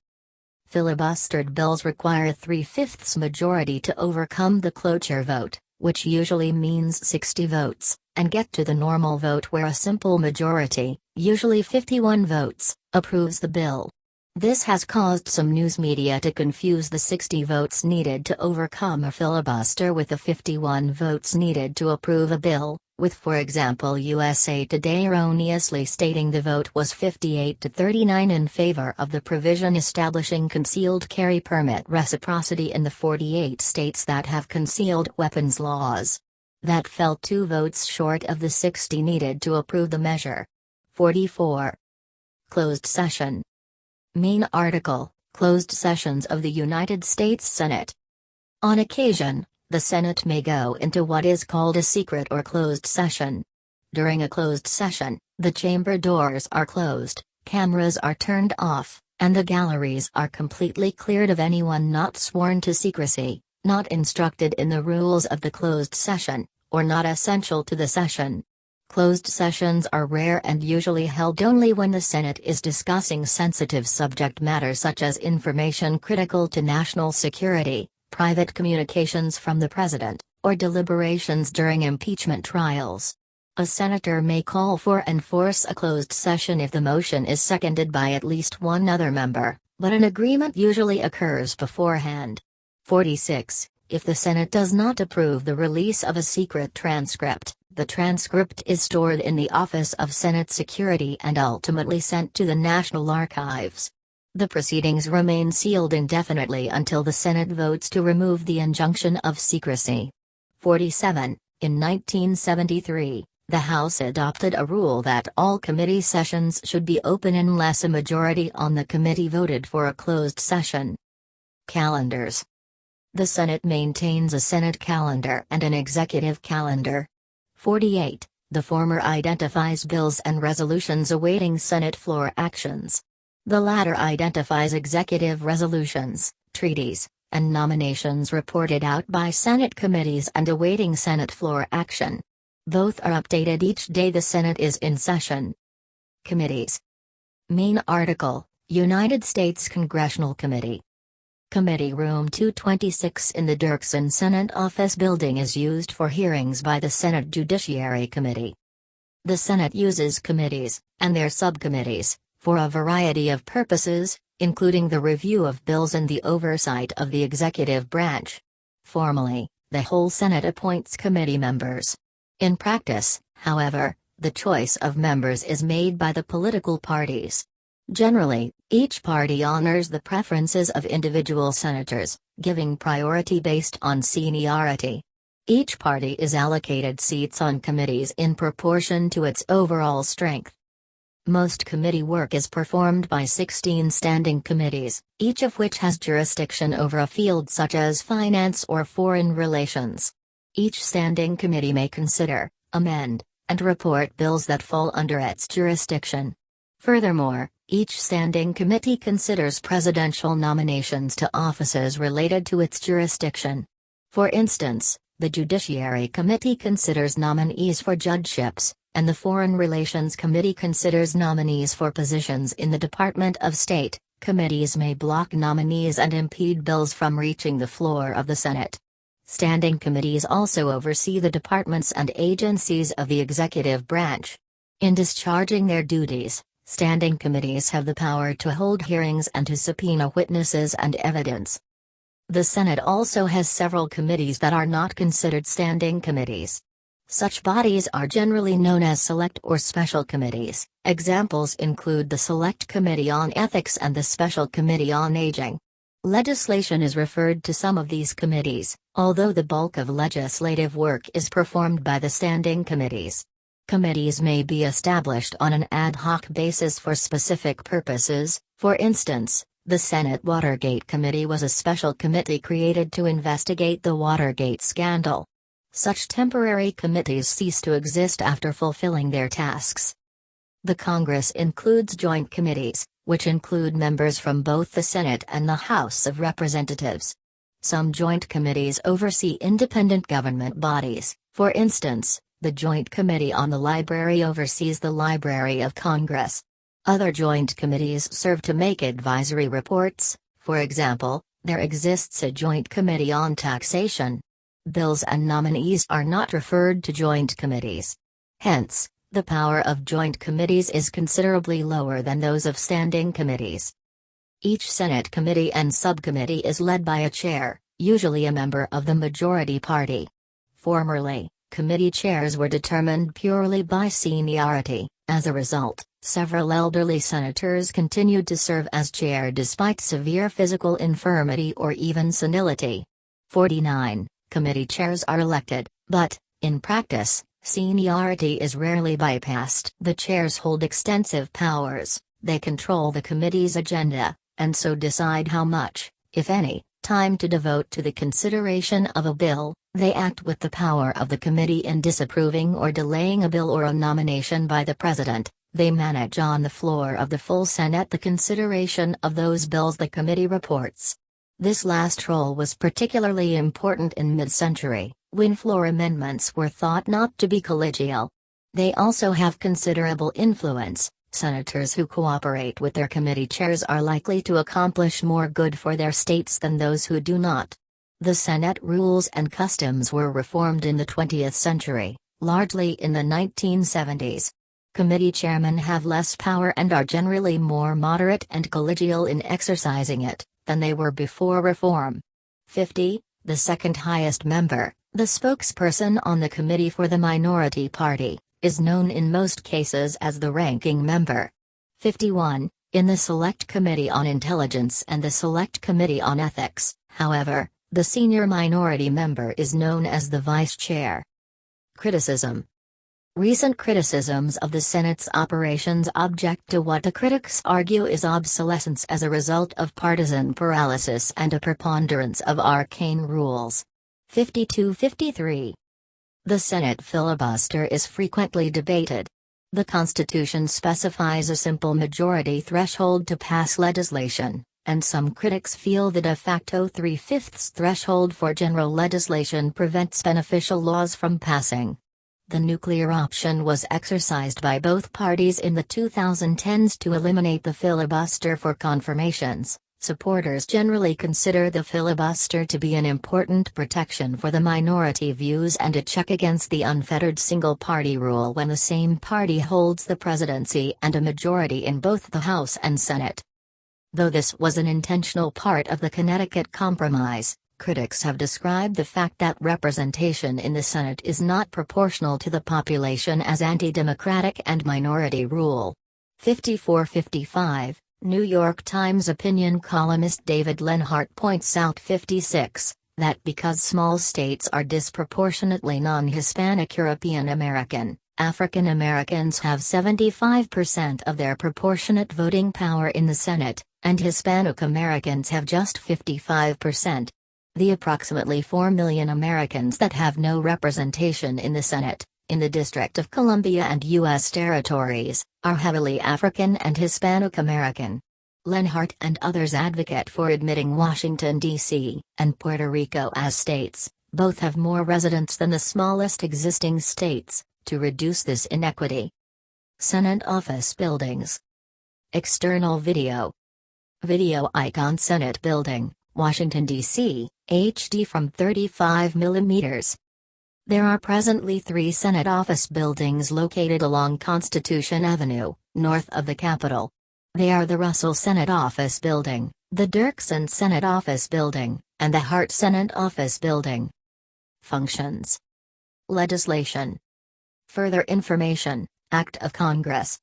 Filibustered bills require 3/5 majority to overcome the cloture vote, which usually means 60 votes, and get to the normal vote where a simple majority, usually 51 votes, approves the bill. This has caused some news media to confuse the 60 votes needed to overcome a filibuster with the 51 votes needed to approve a bill, with for example USA Today erroneously stating the vote was 58-39 in favor of the provision establishing concealed carry permit reciprocity in the 48 states that have concealed weapons laws. That fell 2 votes short of the 60 needed to approve the measure. 44. Closed session. Main article: Closed sessions of the United States Senate. On occasion, the Senate may go into what is called a secret or closed session. During a closed session, the chamber doors are closed, cameras are turned off, and the galleries are completely cleared of anyone not sworn to secrecy, not instructed in the rules of the closed session, or not essential to the session. Closed sessions are rare and usually held only when the Senate is discussing sensitive subject matter such as information critical to national security, private communications from the President, or deliberations during impeachment trials. A senator may call for and force a closed session if the motion is seconded by at least one other member, but an agreement usually occurs beforehand. 46. If the Senate does not approve the release of a secret transcript, the transcript is stored in the Office of Senate Security and ultimately sent to the National Archives. The proceedings remain sealed indefinitely until the Senate votes to remove the injunction of secrecy. 47. In 1973, the House adopted a rule that all committee sessions should be open unless a majority on the committee voted for a closed session. Calendars. The Senate maintains a Senate calendar and an executive calendar. 48. The former identifies bills and resolutions awaiting Senate floor actions. The latter identifies executive resolutions, treaties, and nominations reported out by Senate committees and awaiting Senate floor action. Both are updated each day the Senate is in session. Committees. Main article, United States Congressional Committee. Committee Room 226 in the Dirksen Senate Office Building is used for hearings by the Senate Judiciary Committee. The Senate uses committees, and their subcommittees, for a variety of purposes, including the review of bills and the oversight of the executive branch. Formally, the whole Senate appoints committee members. In practice, however, the choice of members is made by the political parties. Generally, each party honors the preferences of individual senators, giving priority based on seniority. Each party is allocated seats on committees in proportion to its overall strength. Most committee work is performed by 16 standing committees, each of which has jurisdiction over a field such as finance or foreign relations. Each standing committee may consider, amend, and report bills that fall under its jurisdiction. Furthermore, each standing committee considers presidential nominations to offices related to its jurisdiction. For instance, the Judiciary Committee considers nominees for judgeships, and the Foreign Relations Committee considers nominees for positions in the Department of State. Committees may block nominees and impede bills from reaching the floor of the Senate. Standing committees also oversee the departments and agencies of the executive branch. In discharging their duties, standing committees have the power to hold hearings and to subpoena witnesses and evidence. The Senate also has several committees that are not considered standing committees. Such bodies are generally known as select or special committees. Examples include the Select Committee on Ethics and the Special Committee on Aging. Legislation is referred to some of these committees, although the bulk of legislative work is performed by the standing committees. Committees may be established on an ad hoc basis for specific purposes. For instance, the Senate Watergate Committee was a special committee created to investigate the Watergate scandal. Such temporary committees cease to exist after fulfilling their tasks. The Congress includes joint committees, which include members from both the Senate and the House of Representatives. Some joint committees oversee independent government bodies. For instance, the Joint Committee on the Library oversees the Library of Congress. Other joint committees serve to make advisory reports. For example, there exists a Joint Committee on Taxation. Bills and nominees are not referred to joint committees. Hence, the power of joint committees is considerably lower than those of standing committees. Each Senate committee and subcommittee is led by a chair, usually a member of the majority party. Formerly, committee chairs were determined purely by seniority. As a result, several elderly senators continued to serve as chair despite severe physical infirmity or even senility. 49. Committee chairs are elected, but, in practice, seniority is rarely bypassed. The chairs hold extensive powers. They control the committee's agenda, and so decide how much, if any, time to devote to the consideration of a bill. They act with the power of the committee in disapproving or delaying a bill or a nomination by the president. They manage on the floor of the full Senate the consideration of those bills the committee reports. This last role was particularly important in mid-century, when floor amendments were thought not to be collegial. They also have considerable influence. Senators who cooperate with their committee chairs are likely to accomplish more good for their states than those who do not. The Senate rules and customs were reformed in the 20th century, largely in the 1970s. Committee chairmen have less power and are generally more moderate and collegial in exercising it than they were before reform. 50. The second highest member, the spokesperson on the committee for the minority party, is known in most cases as the ranking member. 51. In the Select Committee on Intelligence and the Select Committee on Ethics, however, the senior minority member is known as the vice chair. Criticism. Recent criticisms of the Senate's operations object to what the critics argue is obsolescence as a result of partisan paralysis and a preponderance of arcane rules. 52-53. The Senate filibuster is frequently debated. The Constitution specifies a simple majority threshold to pass legislation, and some critics feel the de facto 3/5 threshold for general legislation prevents beneficial laws from passing. The nuclear option was exercised by both parties in the 2010s to eliminate the filibuster for confirmations. Supporters generally consider the filibuster to be an important protection for the minority views and a check against the unfettered single-party rule when the same party holds the presidency and a majority in both the House and Senate. Though this was an intentional part of the Connecticut Compromise, critics have described the fact that representation in the Senate is not proportional to the population as anti-democratic and minority rule. 54-55. New York Times opinion columnist David Lenhart points out 56, that because small states are disproportionately non-Hispanic European American, African Americans have 75% of their proportionate voting power in the Senate, and Hispanic Americans have just 55%. The approximately 4 million Americans that have no representation in the Senate, in the District of Columbia and U.S. territories, are heavily African and Hispanic American. Lenhart and others advocate for admitting Washington, D.C., and Puerto Rico as states, both have more residents than the smallest existing states, to reduce this inequity. Senate Office Buildings. External video. Video icon Senate Building, Washington, D.C., HD from 35 mm. There are presently 3 Senate office buildings located along Constitution Avenue, north of the Capitol. They are the Russell Senate Office Building, the Dirksen Senate Office Building, and the Hart Senate Office Building. Functions. Legislation. Further information, Act of Congress.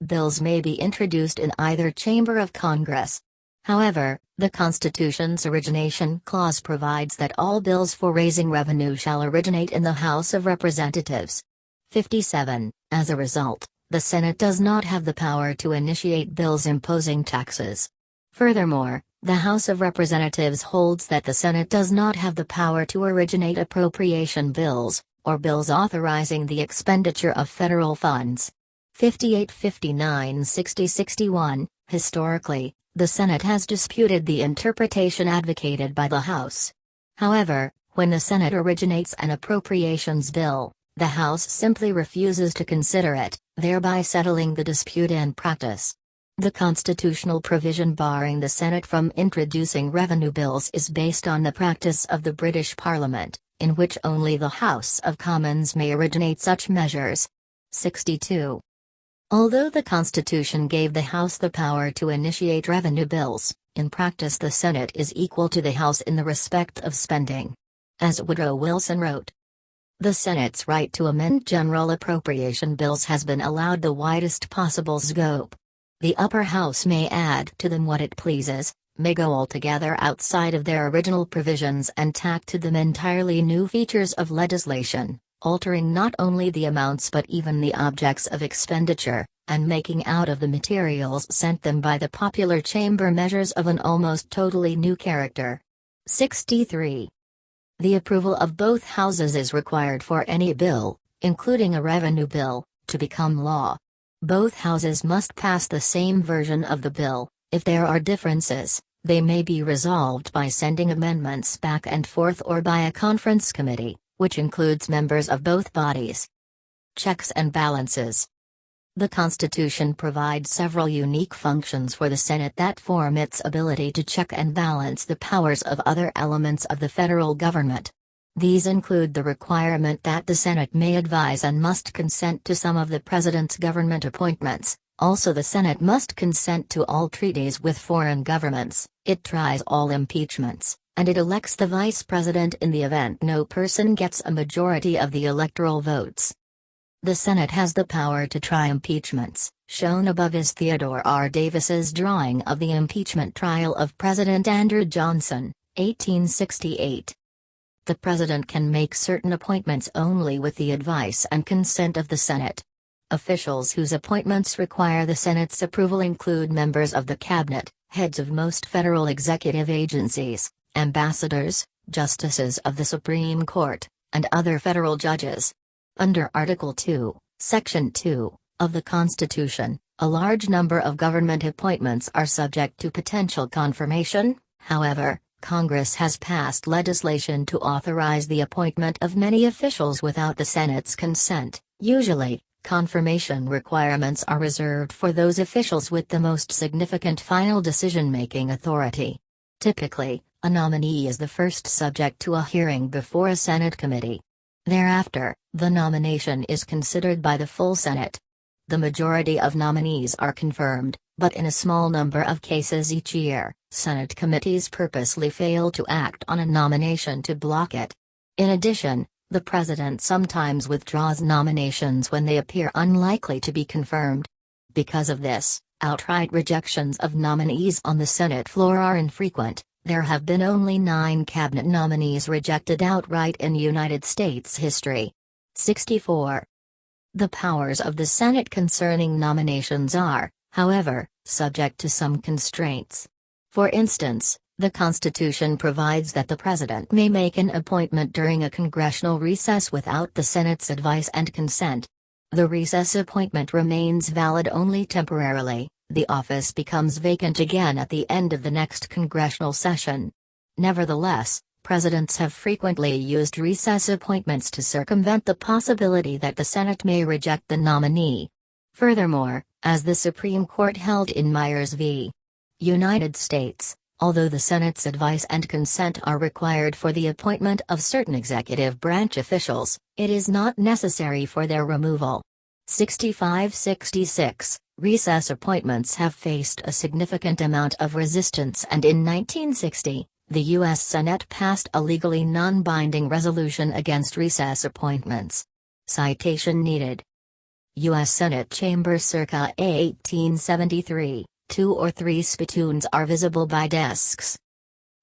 Bills may be introduced in either chamber of Congress. However, the Constitution's origination clause provides that all bills for raising revenue shall originate in the House of Representatives. 57. As a result, the Senate does not have the power to initiate bills imposing taxes. Furthermore, the House of Representatives holds that the Senate does not have the power to originate appropriation bills, or bills authorizing the expenditure of federal funds. 58, 59, 60, 61. Historically, the Senate has disputed the interpretation advocated by the House. However, when the Senate originates an appropriations bill, the House simply refuses to consider it, thereby settling the dispute in practice. The constitutional provision barring the Senate from introducing revenue bills is based on the practice of the British Parliament, in which only the House of Commons may originate such measures. 62. Although the Constitution gave the House the power to initiate revenue bills, in practice the Senate is equal to the House in the respect of spending. As Woodrow Wilson wrote, the Senate's right to amend general appropriation bills has been allowed the widest possible scope. The upper house may add to them what it pleases, may go altogether outside of their original provisions and tack to them entirely new features of legislation, altering not only the amounts but even the objects of expenditure, and making out of the materials sent them by the popular chamber measures of an almost totally new character. 63. The approval of both houses is required for any bill, including a revenue bill, to become law. Both houses must pass the same version of the bill. If there are differences, they may be resolved by sending amendments back and forth or by a conference committee, which includes members of both bodies. Checks and balances. The Constitution provides several unique functions for the Senate that form its ability to check and balance the powers of other elements of the federal government. These include the requirement that the Senate may advise and must consent to some of the President's government appointments. Also, the Senate must consent to all treaties with foreign governments, it tries all impeachments, and it elects the Vice President in the event no person gets a majority of the electoral votes. The Senate has the power to try impeachments. Shown above is Theodore R. Davis's drawing of the impeachment trial of President Andrew Johnson, 1868. The President can make certain appointments only with the advice and consent of the Senate. Officials whose appointments require the Senate's approval include members of the Cabinet, heads of most federal executive agencies, ambassadors, justices of the Supreme Court, and other federal judges. Under Article 2, Section 2, of the Constitution, a large number of government appointments are subject to potential confirmation. However, Congress has passed legislation to authorize the appointment of many officials without the Senate's consent. Usually, confirmation requirements are reserved for those officials with the most significant final decision-making authority. Typically, a nominee is the first subject to a hearing before a Senate committee. Thereafter, the nomination is considered by the full Senate. The majority of nominees are confirmed, but in a small number of cases each year, Senate committees purposely fail to act on a nomination to block it. In addition, the President sometimes withdraws nominations when they appear unlikely to be confirmed. Because of this, outright rejections of nominees on the Senate floor are infrequent. There have been only 9 cabinet nominees rejected outright in United States history. 64. The powers of the Senate concerning nominations are, however, subject to some constraints. For instance, the Constitution provides that the President may make an appointment during a congressional recess without the Senate's advice and consent. The recess appointment remains valid only temporarily. The office becomes vacant again at the end of the next congressional session. Nevertheless, presidents have frequently used recess appointments to circumvent the possibility that the Senate may reject the nominee. Furthermore, as the Supreme Court held in Myers v. United States, although the Senate's advice and consent are required for the appointment of certain executive branch officials, it is not necessary for their removal. 65-66. Recess appointments have faced a significant amount of resistance, and in 1960, the U.S. Senate passed a legally non-binding resolution against recess appointments. Citation needed. U.S. Senate Chamber circa 1873, 2 or 3 spittoons are visible by desks.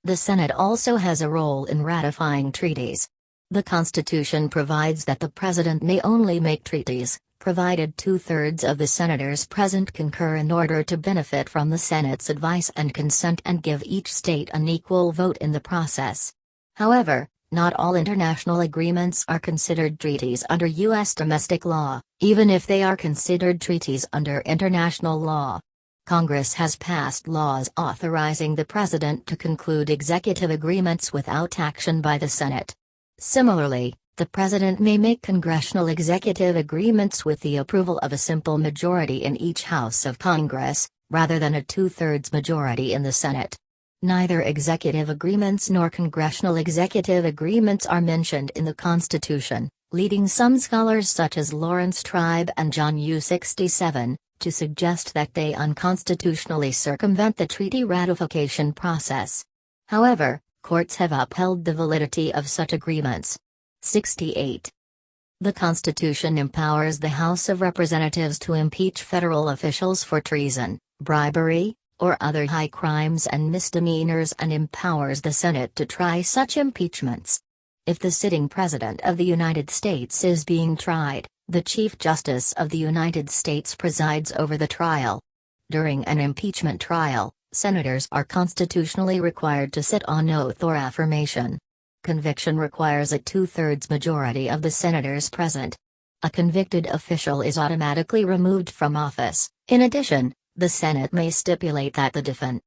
The Senate also has a role in ratifying treaties. The Constitution provides that the President may only make treaties, provided 2/3 of the senators present concur in order to benefit from the Senate's advice and consent and give each state an equal vote in the process. However, not all international agreements are considered treaties under U.S. domestic law, even if they are considered treaties under international law. Congress has passed laws authorizing the President to conclude executive agreements without action by the Senate. Similarly, the President may make congressional executive agreements with the approval of a simple majority in each House of Congress, rather than a 2/3 majority in the Senate. Neither executive agreements nor congressional executive agreements are mentioned in the Constitution, leading some scholars such as Lawrence Tribe and John U. 67, to suggest that they unconstitutionally circumvent the treaty ratification process. However, courts have upheld the validity of such agreements. 68. The Constitution empowers the House of Representatives to impeach federal officials for treason, bribery, or other high crimes and misdemeanors, and empowers the Senate to try such impeachments. If the sitting President of the United States is being tried, the Chief Justice of the United States presides over the trial. During an impeachment trial, senators are constitutionally required to sit on oath or affirmation. Conviction requires a 2/3 majority of the senators present. A convicted official is automatically removed from office. In addition, the Senate may stipulate that the defendant